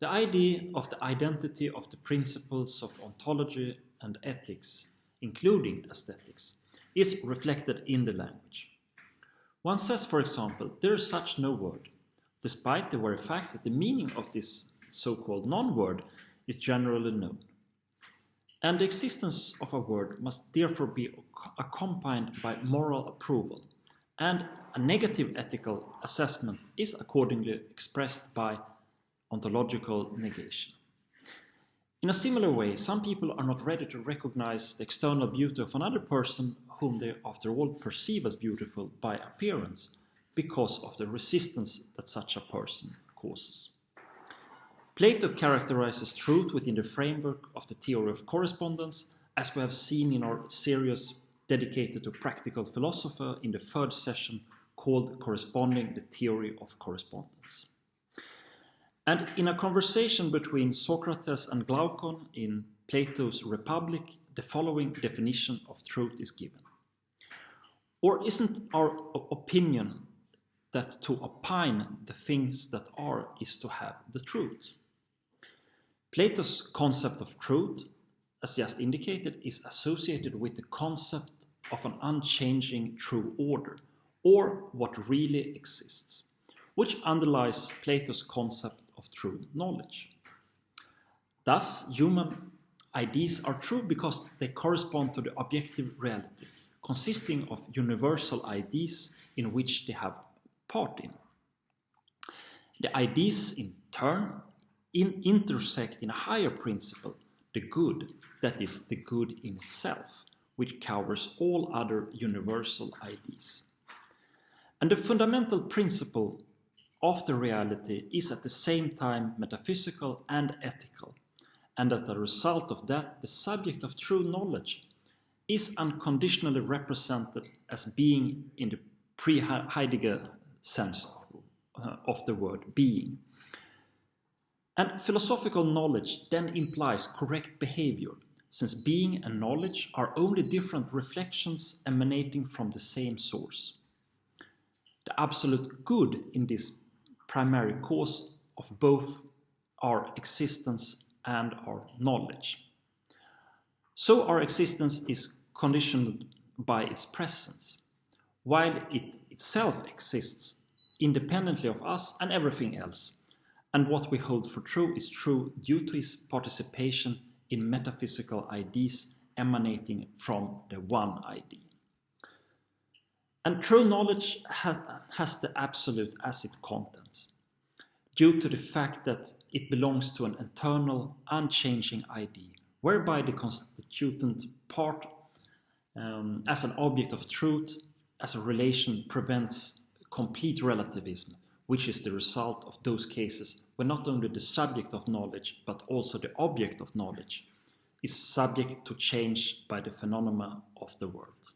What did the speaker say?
The idea of the identity of the principles of ontology and ethics, including aesthetics, is reflected in the language. One says, for example, there is such no word, despite the very fact that the meaning of this so-called non-word is generally known. And the existence of a word must therefore be accompanied by moral approval, and a negative ethical assessment is accordingly expressed by ontological negation. In a similar way, some people are not ready to recognize the external beauty of another person whom they after all perceive as beautiful by appearance because of the resistance that such a person causes. Plato characterizes truth within the framework of the theory of correspondence, as we have seen in our series dedicated to practical philosophy in the third session called Corresponding the Theory of Correspondence. And in a conversation between Socrates and Glaucon in Plato's Republic, the following definition of truth is given. Or isn't our opinion that to opine the things that are is to have the truth? Plato's concept of truth, as just indicated, is associated with the concept of an unchanging true order, or what really exists, which underlies Plato's concept of true knowledge. Thus, human ideas are true because they correspond to the objective reality, consisting of universal ideas in which they have part in. The ideas, in turn, intersect in a higher principle, the good, that is, the good in itself, which covers all other universal ideas. And the fundamental principle of the reality is at the same time metaphysical and ethical, and as a result of that, the subject of true knowledge is unconditionally represented as being in the pre-Heidegger sense of the word being. And philosophical knowledge then implies correct behavior, since being and knowledge are only different reflections emanating from the same source. The absolute good in this primary cause of both our existence and our knowledge. So our existence is conditioned by its presence, while it itself exists independently of us and everything else, and what we hold for true is true due to its participation in metaphysical ideas emanating from the one idea. And true knowledge has the absolute as its contents, due to the fact that it belongs to an eternal, unchanging idea, whereby the constituent part as an object of truth, as a relation, prevents complete relativism, which is the result of those cases where not only the subject of knowledge, but also the object of knowledge is subject to change by the phenomena of the world.